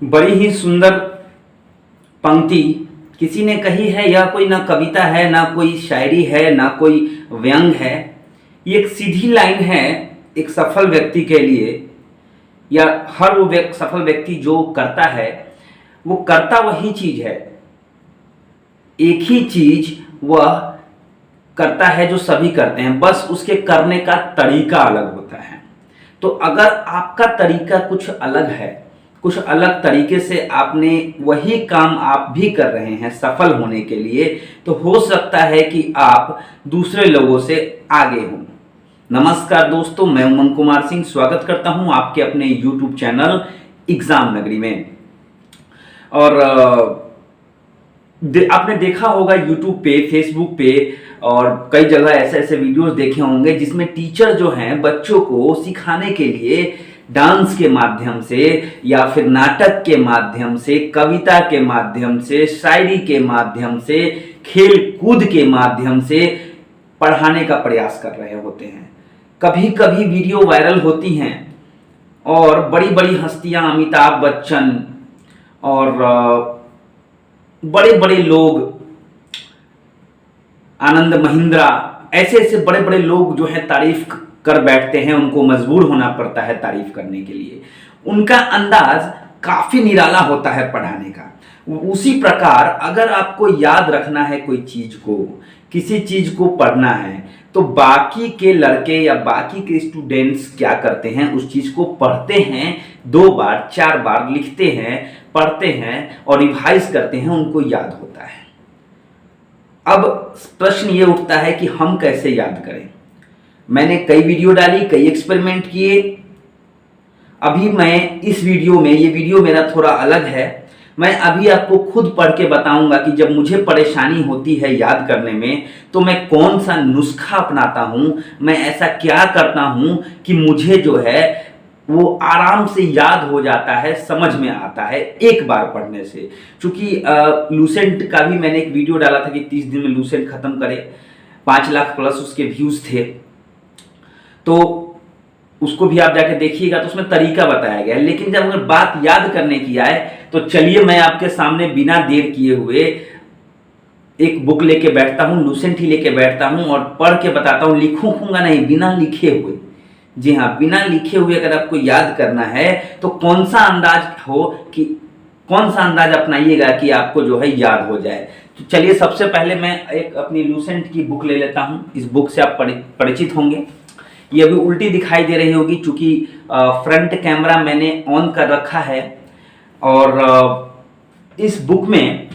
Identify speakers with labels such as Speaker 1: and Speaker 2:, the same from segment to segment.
Speaker 1: बड़ी ही सुंदर पंक्ति किसी ने कही है। यह कोई ना कविता है, ना कोई शायरी है, ना कोई व्यंग है। ये एक सीधी लाइन है एक सफल व्यक्ति के लिए, या हर वो सफल व्यक्ति जो करता है वो करता वही चीज है, एक ही चीज वह करता है जो सभी करते हैं, बस उसके करने का तरीका अलग होता है। तो अगर आपका तरीका कुछ अलग है, कुछ अलग तरीके से आपने वही काम आप भी कर रहे हैं सफल होने के लिए, तो हो सकता है कि आप दूसरे लोगों से आगे हों। नमस्कार दोस्तों, मैं उमंग कुमार सिंह स्वागत करता हूं आपके अपने YouTube चैनल एग्जाम नगरी में। और आपने देखा होगा YouTube पे, Facebook पे और कई जगह ऐसे ऐसे वीडियोस देखे होंगे जिसमें टीचर जो हैं बच्चों को सिखाने के लिए डांस के माध्यम से या फिर नाटक के माध्यम से, कविता के माध्यम से, शायरी के माध्यम से, खेल कूद के माध्यम से पढ़ाने का प्रयास कर रहे होते हैं। कभी कभी वीडियो वायरल होती हैं और बड़ी बड़ी हस्तियां, अमिताभ बच्चन और बड़े बड़े लोग, आनंद महिंद्रा, ऐसे ऐसे बड़े बड़े लोग जो है तारीफ कर बैठते हैं। उनको मजबूर होना पड़ता है तारीफ करने के लिए। उनका अंदाज काफी निराला होता है पढ़ाने का। उसी प्रकार अगर आपको याद रखना है कोई चीज को, किसी चीज को पढ़ना है, तो बाकी के लड़के या बाकी के स्टूडेंट्स क्या करते हैं, उस चीज को पढ़ते हैं, 2 बार 4 बार लिखते हैं, पढ़ते हैं और रिवाइज करते हैं, उनको याद होता है। अब प्रश्न ये उठता है कि हम कैसे याद करें। मैंने कई वीडियो डाली, कई एक्सपेरिमेंट किए। अभी मैं इस वीडियो में, ये वीडियो मेरा थोड़ा अलग है, मैं अभी आपको खुद पढ़ के बताऊंगा कि जब मुझे परेशानी होती है याद करने में तो मैं कौन सा नुस्खा अपनाता हूं, मैं ऐसा क्या करता हूं कि मुझे जो है वो आराम से याद हो जाता है, समझ में आता है एक बार पढ़ने से। क्योंकि लूसेंट का भी मैंने एक वीडियो डाला था कि 30 दिन में लूसेंट खत्म करे, 5 लाख प्लस उसके व्यूज थे, तो उसको भी आप जाके देखिएगा, तो उसमें तरीका बताया गया है। लेकिन जब अगर बात याद करने की आए तो चलिए मैं आपके सामने बिना देर किए हुए एक बुक लेके बैठता हूं, लूसेंट ही लेके बैठता हूं और पढ़ के बताता हूं। लिखूंगा नहीं, बिना लिखे हुए। जी हाँ, बिना लिखे हुए अगर आपको याद करना है तो कौन सा अंदाज हो, कि कौन सा अंदाज अपनाइएगा कि आपको जो है याद हो जाए। तो चलिए सबसे पहले मैं एक अपनी लूसेंट की बुक ले लेता हूं। इस बुक से आप परिचित होंगे। ये अभी उल्टी दिखाई दे रही होगी क्योंकि फ्रंट कैमरा मैंने ऑन कर रखा है। और इस बुक में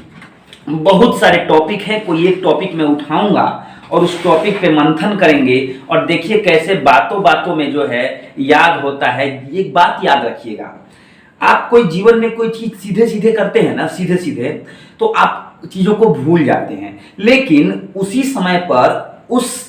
Speaker 1: बहुत सारे टॉपिक हैं, कोई एक टॉपिक मैं उठाऊंगा और उस टॉपिक पे मंथन करेंगे और देखिए कैसे बातों बातों में जो है याद होता है। एक बात याद रखिएगा, आप कोई जीवन में कोई चीज सीधे सीधे करते हैं ना, सीधे सीधे, तो आप चीजों को भूल जाते हैं। लेकिन उसी समय पर उस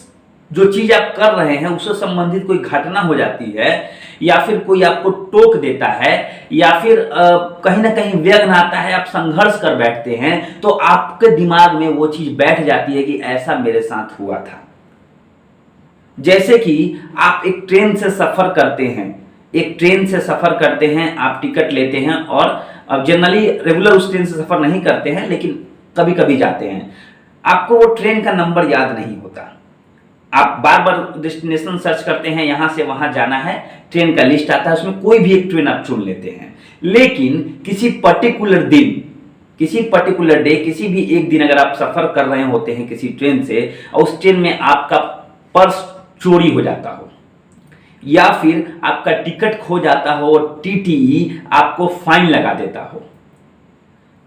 Speaker 1: जो चीज आप कर रहे हैं उससे संबंधित कोई घटना हो जाती है, या फिर कोई आपको टोक देता है, या फिर कहीं ना कहीं व्यग्र आता है, आप संघर्ष कर बैठते हैं, तो आपके दिमाग में वो चीज बैठ जाती है कि ऐसा मेरे साथ हुआ था। जैसे कि आप एक ट्रेन से सफर करते हैं, आप टिकट लेते हैं और जनरली रेगुलर उस ट्रेन से सफर नहीं करते हैं, लेकिन कभी कभी जाते हैं। आपको वो ट्रेन का नंबर याद नहीं होता, आप बार बार डेस्टिनेशन सर्च करते हैं, यहां से वहां जाना है, ट्रेन का लिस्ट आता है, उसमें कोई भी एक ट्रेन आप चुन लेते हैं। लेकिन किसी पर्टिकुलर दिन, किसी पर्टिकुलर डे, किसी भी एक दिन अगर आप सफर कर रहे होते हैं किसी ट्रेन से और उस ट्रेन में आपका पर्स चोरी हो जाता हो, या फिर आपका टिकट खो जाता हो और टीटीई आपको फाइन लगा देता हो,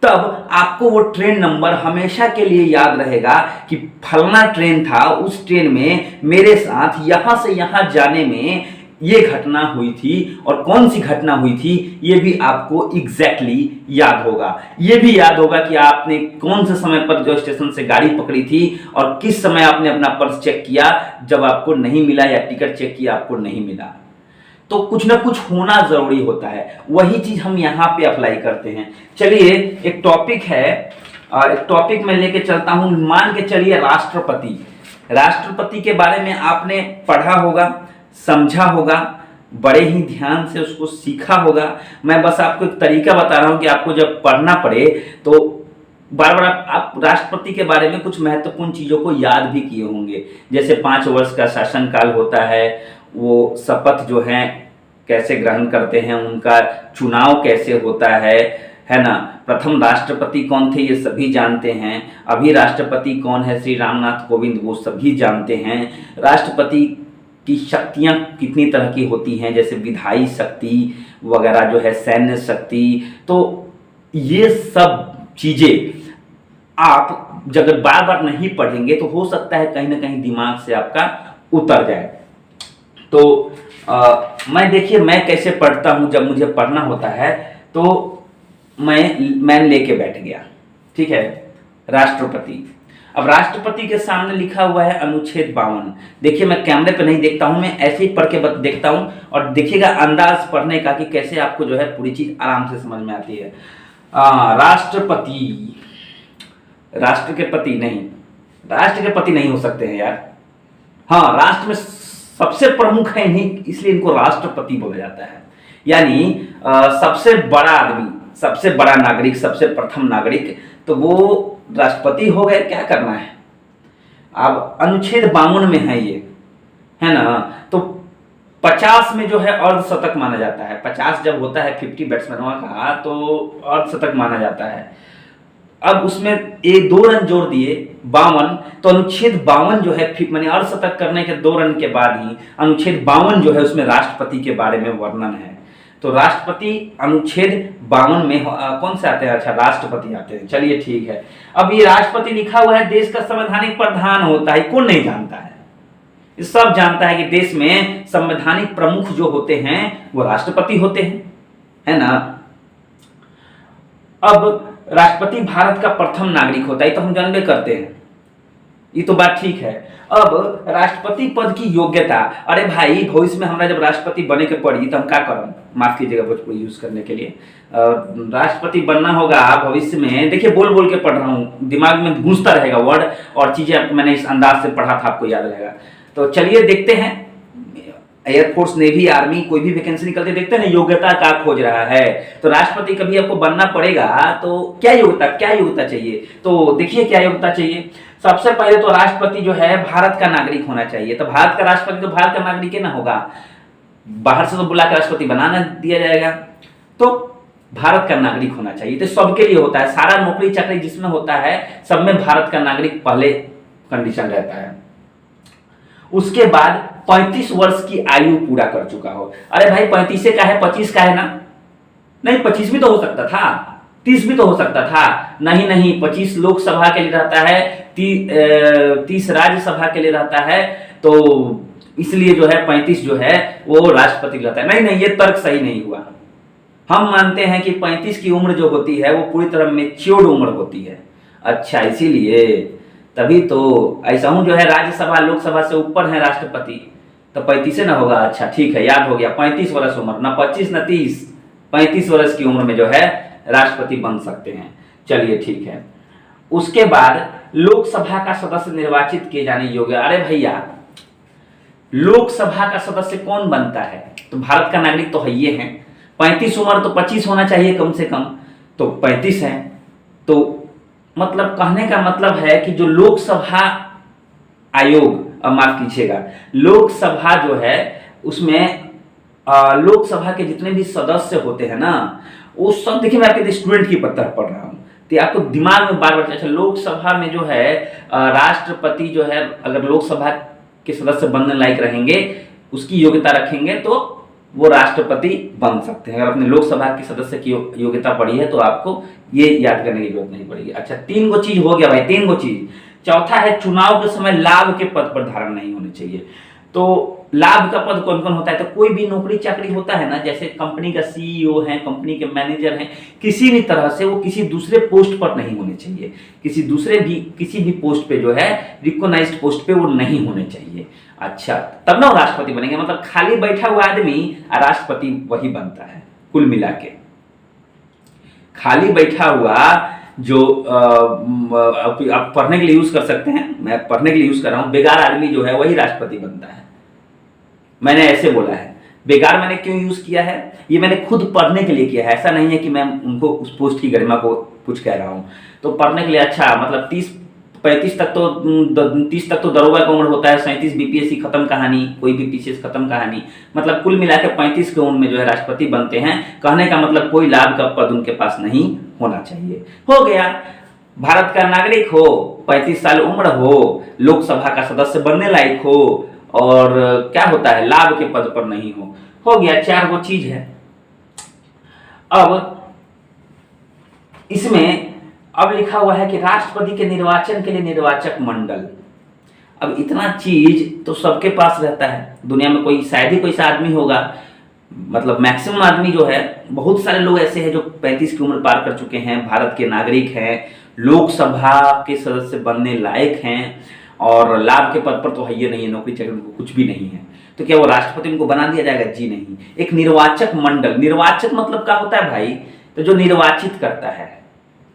Speaker 1: तब आपको वो ट्रेन नंबर हमेशा के लिए याद रहेगा कि फलना ट्रेन था, उस ट्रेन में मेरे साथ यहां से यहां जाने में ये घटना हुई थी, और कौन सी घटना हुई थी ये भी आपको एग्जैक्टली याद होगा। ये भी याद होगा कि आपने कौन से समय पर जो स्टेशन से गाड़ी पकड़ी थी और किस समय आपने अपना पर्स चेक किया जब आपको नहीं मिला, या टिकट चेक किया आपको नहीं मिला। तो कुछ ना कुछ होना जरूरी होता है, वही चीज हम यहाँ पे अप्लाई करते हैं। चलिए एक टॉपिक है, एक टॉपिक मैं लेके चलता हूं। मान के चलिए राष्ट्रपति के बारे में आपने पढ़ा होगा, समझा होगा, बड़े ही ध्यान से उसको सीखा होगा। मैं बस आपको एक तरीका बता रहा हूँ कि आपको जब पढ़ना पड़े तो बार बार आप राष्ट्रपति के बारे में कुछ महत्वपूर्ण चीज़ों को याद भी किए होंगे, जैसे 5 वर्ष का शासनकाल होता है, वो शपथ जो है कैसे ग्रहण करते हैं, उनका चुनाव कैसे होता है ना। प्रथम राष्ट्रपति कौन थे ये सभी जानते हैं, अभी राष्ट्रपति कौन है श्री रामनाथ कोविंद वो सभी जानते हैं। राष्ट्रपति की शक्तियाँ कितनी तरह की होती हैं, जैसे विधायी शक्ति वगैरह जो है, सैन्य शक्ति, तो ये सब चीज़ें आप जब बार बार नहीं पढ़ेंगे तो हो सकता है कहीं ना कहीं दिमाग से आपका उतर जाए। तो मैं देखिए मैं कैसे पढ़ता हूँ, जब मुझे पढ़ना होता है तो मैं लेके बैठ गया, ठीक है, राष्ट्रपति। अब राष्ट्रपति के सामने लिखा हुआ है अनुच्छेद 52। देखिए मैं कैमरे पे नहीं देखता हूँ, मैं ऐसे ही पढ़ के देखता हूँ, और देखिएगा अंदाज पढ़ने का कि कैसे आपको जो है पूरी चीज आराम से समझ में आती है। राष्ट्रपति, राष्ट्र के पति नहीं, राष्ट्र के पति नहीं हो सकते हैं यार। हाँ, राष्ट्र में सबसे प्रमुख है इन्हीं, इसलिए इनको राष्ट्रपति बोला जाता है। यानी सबसे बड़ा आदमी, सबसे बड़ा नागरिक, सबसे प्रथम नागरिक, तो वो राष्ट्रपति हो गए। क्या करना है अब, अनुच्छेद 52 में है ये, है ना। तो 50 में जो है अर्धशतक माना जाता है। 50 जब होता है 50 बैट्समैनों का, तो अर्धशतक माना जाता है। अब उसमें एक 2 रन जोड़ दिए 52, तो अनुच्छेद 52 जो है, मैंने अर्धशतक करने के 2 रन के बाद ही अनुच्छेद 52 जो है उसमें राष्ट्रपति के बारे में वर्णन है। तो राष्ट्रपति अनुच्छेद 52 में कौन से आते हैं? अच्छा, राष्ट्रपति आते हैं। चलिए ठीक है। अब ये राष्ट्रपति लिखा हुआ है, देश का संवैधानिक प्रधान होता है, कौन नहीं जानता है? सब जानता है कि देश में संवैधानिक प्रमुख जो होते हैं वो राष्ट्रपति होते हैं, है ना। अब राष्ट्रपति भारत का प्रथम नागरिक होता है, ये तो हम जानबे करते हैं, ये तो बात ठीक है। अब राष्ट्रपति पद की योग्यता, अरे भाई भविष्य में हमरा जब राष्ट्रपति बने के पड़ी तो हम क्या करम, माफ कीजिएगा भोजपुरी यूज करने के लिए, राष्ट्रपति बनना होगा भविष्य में। देखिए बोल बोल के पढ़ रहा हूँ, दिमाग में गूंजता रहेगा वर्ड और चीजें, मैंने इस अंदाज से पढ़ा था, आपको याद रहेगा। तो चलिए देखते हैं, एयरफोर्स, नेवी, आर्मी, कोई भी वैकेंसी निकलते देखते हैं योग्यता का खोज रहा है। तो राष्ट्रपति कभी आपको बनना पड़ेगा तो क्या योग्यता चाहिए? तो देखिए क्या योग्यता चाहिए। सबसे पहले तो राष्ट्रपति जो है भारत का नागरिक होना चाहिए। तो भारत का राष्ट्रपति तो भारत का नागरिक ही ना होगा, बाहर से तो बुला के राष्ट्रपति बनाना दिया जाएगा। तो भारत का नागरिक होना चाहिए, तो सबके लिए होता है, सारा नौकरी चाकरी जिसमें होता है सब में भारत का नागरिक पहले कंडीशन रहता है। उसके बाद 35 वर्ष की आयु पूरा कर चुका हो। अरे भाई 35 का है, 25 का है ना? नहीं, 25 भी तो हो सकता था, 30 भी तो हो सकता था। नहीं, 25 लोकसभा के लिए रहता है, 30 राज्यसभा के लिए रहता है, तो इसलिए जो है 35 जो है वो राष्ट्रपति रहता है। नहीं, ये तर्क सही नहीं हुआ। हम मानते हैं कि 35 की उम्र जो होती है वो पूरी तरह मैच्योर्ड उम्र होती है। अच्छा, इसीलिए तभी तो ऐसा हूं जो है राज्यसभा लोकसभा से ऊपर है राष्ट्रपति, तो 35 ना होगा। अच्छा ठीक है, याद हो गया, 35 वर्ष उम्र, ना 25 ना 30, 35 वर्ष की उम्र में जो है राष्ट्रपति बन सकते हैं। चलिए ठीक है। उसके बाद लोकसभा का सदस्य निर्वाचित किए जाने योग्य। अरे भैया लोकसभा का सदस्य कौन बनता है? तो भारत का नागरिक तो है ये है। 35 उम्र तो 25 होना चाहिए कम से कम, तो 35 है। तो मतलब कहने का मतलब है कि जो लोकसभा आयोग, माफ कीजिएगा, लोकसभा जो है उसमें लोकसभा के जितने भी सदस्य होते हैं ना, वो सब, देखिए मैं आपके स्टूडेंट की तरह पढ़ रहा हूँ तो आपको दिमाग में बार बार, अच्छा लोकसभा में जो है राष्ट्रपति जो है अगर लोकसभा के सदस्य बनने लायक रहेंगे, उसकी योग्यता रखेंगे तो वो राष्ट्रपति बन सकते हैं। अगर अपने लोकसभा के सदस्य की योग्यता पड़ी है तो आपको ये याद करने की जरूरत नहीं पड़ेगी। अच्छा 3 गो चीज हो गया भाई, 3 गो चीज। चौथा है चुनाव के समय लाभ के पद पर धारण नहीं होने चाहिए। तो लाभ का पद कौन कौन होता है? तो कोई भी नौकरी चाकरी होता है ना, जैसे कंपनी का सीईओ है, कंपनी के मैनेजर हैं, किसी भी तरह से वो किसी दूसरे पोस्ट पर नहीं होने चाहिए। किसी भी पोस्ट पे जो है रिकॉग्नाइज्ड पोस्ट पे वो नहीं होने चाहिए। अच्छा, तब ना राष्ट्रपति बनेंगे। मतलब खाली बैठा हुआ आदमी राष्ट्रपति वही बनता है। कुल मिला के खाली बैठा हुआ जो आप पढ़ने के लिए यूज कर सकते हैं, मैं पढ़ने के लिए यूज कर रहा हूं, बेकार आदमी जो है वही राष्ट्रपति बनता है। मैंने ऐसे बोला है, बेकार मैंने क्यों यूज किया है, ये मैंने खुद पढ़ने के लिए किया है, ऐसा नहीं है कि मैं उनको उस पोस्ट की गरिमा को कुछ कह रहा हूँ। तो पढ़ने के लिए अच्छा मतलब 30-35 तक तो 30 तक तो दरोगा का उम्र होता है, 37 बीपीएससी खत्म कहानी, कोई भी पीसीएस खत्म कहानी, मतलब कुल मिला के 35 की उम्र में जो है राष्ट्रपति बनते हैं। कहने का मतलब कोई लाभ का पद उनके पास नहीं होना चाहिए। हो गया, भारत का नागरिक हो, 35 साल उम्र हो, लोकसभा का सदस्य बनने लायक हो, और क्या होता है लाभ के पद पर नहीं हो गया, 4 वो चीज है। अब इसमें अब लिखा हुआ है कि राष्ट्रपति के निर्वाचन के लिए निर्वाचक मंडल। अब इतना चीज तो सबके पास रहता है दुनिया में, कोई शायद ही कोई सा आदमी होगा, मतलब मैक्सिमम आदमी जो है, बहुत सारे लोग ऐसे हैं जो 35 की उम्र पार कर चुके हैं, भारत के नागरिक हैं, लोकसभा के सदस्य बनने लायक हैं, और लाभ के पद पर तो है ये नहीं है, नौकरी चाकरी उनको कुछ भी नहीं है, तो क्या वो राष्ट्रपति उनको बना दिया जाएगा? जी नहीं। एक निर्वाचक मंडल, निर्वाचक मतलब क्या होता है भाई? तो जो निर्वाचित करता है।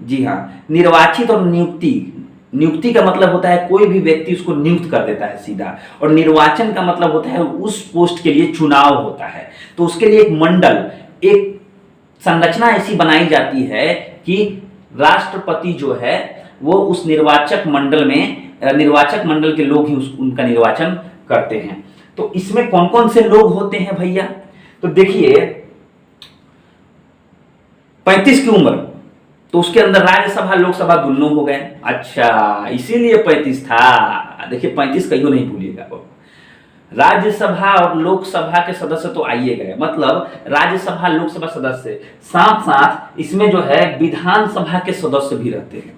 Speaker 1: जी हाँ, निर्वाचित और नियुक्ति का मतलब होता है कोई भी व्यक्ति उसको नियुक्त कर देता है सीधा, और निर्वाचन का मतलब होता है उस पोस्ट के लिए चुनाव होता है। तो उसके लिए एक मंडल, एक संरचना ऐसी बनाई जाती है कि राष्ट्रपति जो है वो उस निर्वाचक मंडल में, निर्वाचक मंडल के लोग ही उनका निर्वाचन करते हैं। तो इसमें कौन कौन से लोग होते हैं भैया? तो देखिए 35 की उम्र, तो उसके अंदर राज्यसभा लोकसभा दोनों हो गए। अच्छा, इसीलिए 35 था। देखिए 35 कहियो नहीं भूलिएगा। राज्यसभा और लोकसभा के सदस्य तो आइए गए, मतलब राज्यसभा लोकसभा सदस्य, साथ साथ इसमें जो है विधानसभा के सदस्य भी रहते हैं।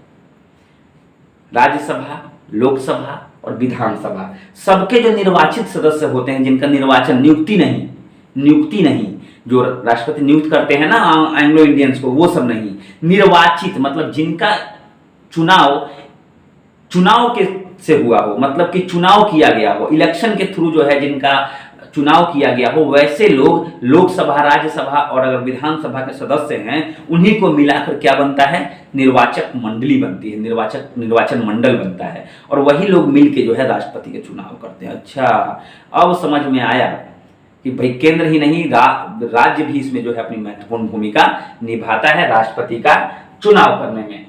Speaker 1: राज्यसभा, लोकसभा और विधानसभा, सबके जो निर्वाचित सदस्य होते हैं, जिनका निर्वाचन नियुक्ति नहीं, जो राष्ट्रपति नियुक्त करते हैं ना एंग्लो इंडियंस को, वो सब नहीं, निर्वाचित मतलब जिनका चुनाव के से हुआ हो, मतलब कि चुनाव किया गया हो, इलेक्शन के थ्रू जो है जिनका चुनाव किया गया हो, वैसे लोग लोकसभा, राज्यसभा और अगर विधानसभा के सदस्य हैं, उन्हीं को मिलाकर क्या बनता है? निर्वाचक मंडली बनती है, निर्वाचन मंडल बनता है, और वही लोग मिलके जो है राष्ट्रपति के चुनाव करते हैं। अच्छा, अब समझ में आया कि भाई केंद्र ही नहीं, राज्य भी इसमें जो है अपनी महत्वपूर्ण भूमिका निभाता है राष्ट्रपति का चुनाव करने में।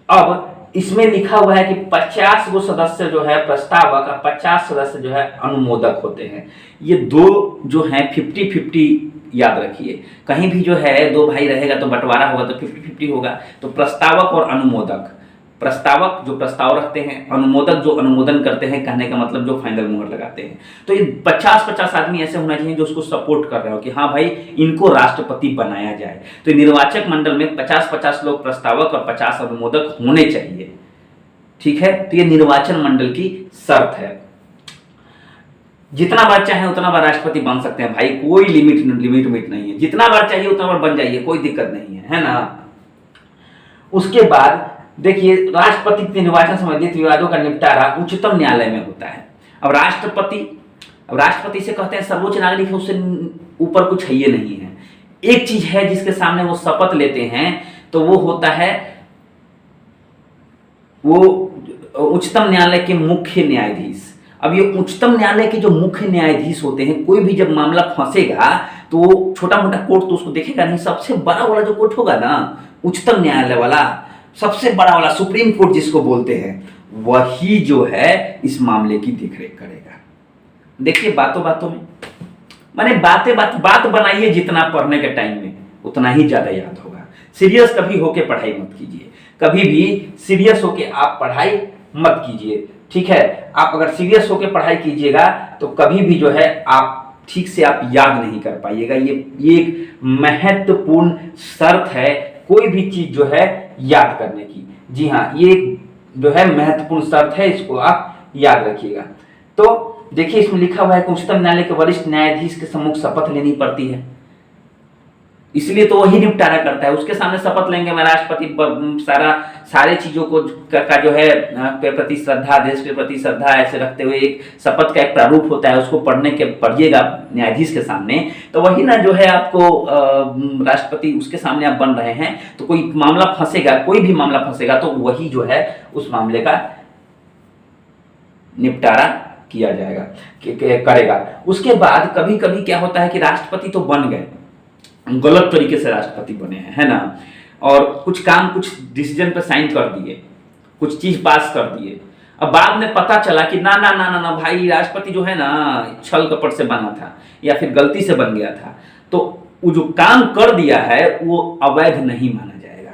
Speaker 1: अब इसमें लिखा हुआ है कि 50 गो सदस्य जो है प्रस्तावक और 50 सदस्य जो है अनुमोदक होते हैं। ये दो जो हैं 50-50 याद रखिए, कहीं भी जो है दो भाई रहेगा तो बंटवारा होगा तो 50-50 होगा। तो प्रस्तावक और अनुमोदक, प्रस्तावक जो प्रस्ताव रखते हैं, अनुमोदक जो अनुमोदन करते हैं, कहने का मतलब जो फाइनल मुहर लगाते हैं। तो ये 50-50 आदमी ऐसे होना चाहिए जो उसको सपोर्ट कर रहे हो कि हाँ भाई इनको राष्ट्रपति बनाया जाए। तो निर्वाचक मंडल में 50-50 लोग प्रस्तावक और 50 अनुमोदक होने चाहिए। ठीक है, तो ये निर्वाचन मंडल की शर्त है। जितना बार चाहे उतना बार राष्ट्रपति बन सकते हैं भाई, कोई लिमिट नहीं है, जितना बार चाहिए उतना बार बन जाइए, कोई दिक्कत नहीं है ना। उसके बाद देखिए राष्ट्रपति के निर्वाचन संबंधित विवादों का निपटारा उच्चतम न्यायालय में होता है। अब राष्ट्रपति से कहते हैं सर्वोच्च नागरिक है, उससे ऊपर कुछ है ये नहीं है। एक चीज है जिसके सामने वो शपथ लेते हैं, तो वो होता है वो उच्चतम न्यायालय के मुख्य न्यायाधीश। अब ये उच्चतम न्यायालय के जो मुख्य न्यायाधीश होते हैं, कोई भी जब मामला फंसेगा तो छोटा मोटा कोर्ट तो उसको देखेगा नहीं, सबसे बड़ा वाला जो कोर्ट होगा ना, उच्चतम न्यायालय वाला, सबसे बड़ा वाला सुप्रीम कोर्ट जिसको बोलते हैं, वही जो है इस मामले की देखरेख करेगा। देखिए बातों में माने बात बनाइए, जितना पढ़ने के टाइम में उतना ही ज्यादा याद होगा। सीरियस कभी होके पढ़ाई मत कीजिए, कभी भी सीरियस होके आप पढ़ाई मत कीजिए। ठीक है, आप अगर सीरियस होके पढ़ाई कीजिएगा तो कभी भी जो है आप ठीक से आप याद नहीं कर पाइएगा। ये एक महत्वपूर्ण शर्त है कोई भी चीज जो है याद करने की। जी हाँ, ये जो है महत्वपूर्ण शर्त है, इसको आप याद रखिएगा। तो देखिए इसमें लिखा हुआ है कि उच्चतम न्यायालय के वरिष्ठ न्यायाधीश के सम्मुख शपथ लेनी पड़ती है, इसलिए तो वही निपटारा करता है। उसके सामने शपथ लेंगे मैं राष्ट्रपति सारे चीजों को का जो है प्रति श्रद्धा, देश के प्रति श्रद्धा ऐसे रखते हुए एक शपथ का एक प्रारूप होता है, उसको पढ़िएगा न्यायाधीश के सामने, तो वही ना जो है आपको राष्ट्रपति, उसके सामने आप बन रहे हैं, तो कोई मामला फंसेगा, कोई भी मामला फंसेगा तो वही जो है उस मामले का निपटारा किया जाएगा करेगा। उसके बाद कभी कभी क्या होता है कि राष्ट्रपति तो बन गए, गलत तरीके से राष्ट्रपति बने हैं, है ना, और कुछ काम, कुछ डिसीजन पे साइन कर दिए, कुछ चीज पास कर दिए। अब बाद में पता चला कि ना ना ना ना ना भाई, राष्ट्रपति जो है ना छल कपट से बना था या फिर गलती से बन गया था, तो वो जो काम कर दिया है वो अवैध नहीं माना जाएगा,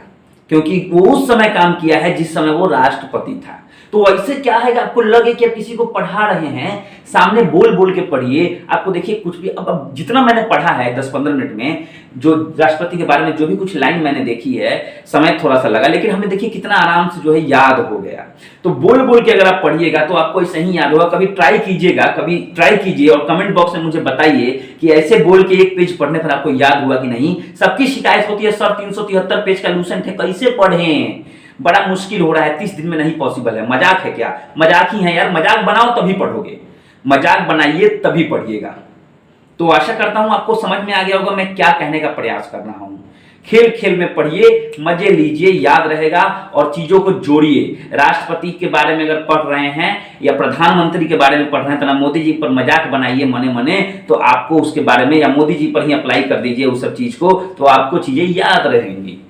Speaker 1: क्योंकि वो उस समय काम किया है जिस समय वो राष्ट्रपति था। तो ऐसे क्या है कि आपको लगे कि आप किसी को पढ़ा रहे हैं, सामने बोल बोल के पढ़िए, आपको देखिए कुछ भी। अब जितना मैंने पढ़ा है 10-15 मिनट में, जो राष्ट्रपति के बारे में जो भी कुछ लाइन मैंने देखी है, समय थोड़ा सा लगा, लेकिन हमें देखिए कितना आराम से जो है याद हो गया। तो बोल बोल के अगर आप पढ़िएगा तो आपको ऐसे ही याद होगा। कभी ट्राई कीजिएगा, कभी ट्राई कीजिए और कमेंट बॉक्स में मुझे बताइए कि ऐसे बोल के एक पेज पढ़ने पर आपको याद हुआ कि नहीं। सबकी शिकायत होती है सर 373 पेज का लूसेंट है, कैसे पढ़ें, बड़ा मुश्किल हो रहा है, 30 दिन में नहीं पॉसिबल है। मजाक है क्या? मजाक ही है यार, मजाक बनाओ तभी पढ़ोगे, मजाक बनाइए तभी पढ़िएगा। तो आशा करता हूं आपको समझ में आ गया होगा मैं क्या कहने का प्रयास कर रहा हूं। खेल खेल में पढ़िए, मजे लीजिए, याद रहेगा, और चीजों को जोड़िए। राष्ट्रपति के बारे में अगर पढ़ रहे हैं या प्रधानमंत्री के बारे में पढ़ रहे हैं तो ना मोदी जी पर मजाक बनाइए मने मने, तो आपको उसके बारे में, या मोदी जी पर ही अप्लाई कर दीजिए उस सब चीज को, तो आपको चीजें याद रहेंगी।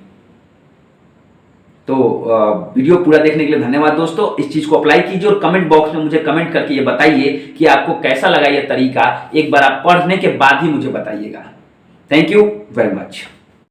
Speaker 1: तो वीडियो पूरा देखने के लिए धन्यवाद दोस्तों। इस चीज को अप्लाई कीजिए और कमेंट बॉक्स में मुझे कमेंट करके ये बताइए कि आपको कैसा लगा ये तरीका। एक बार आप पढ़ने के बाद ही मुझे बताइएगा। Thank you very much.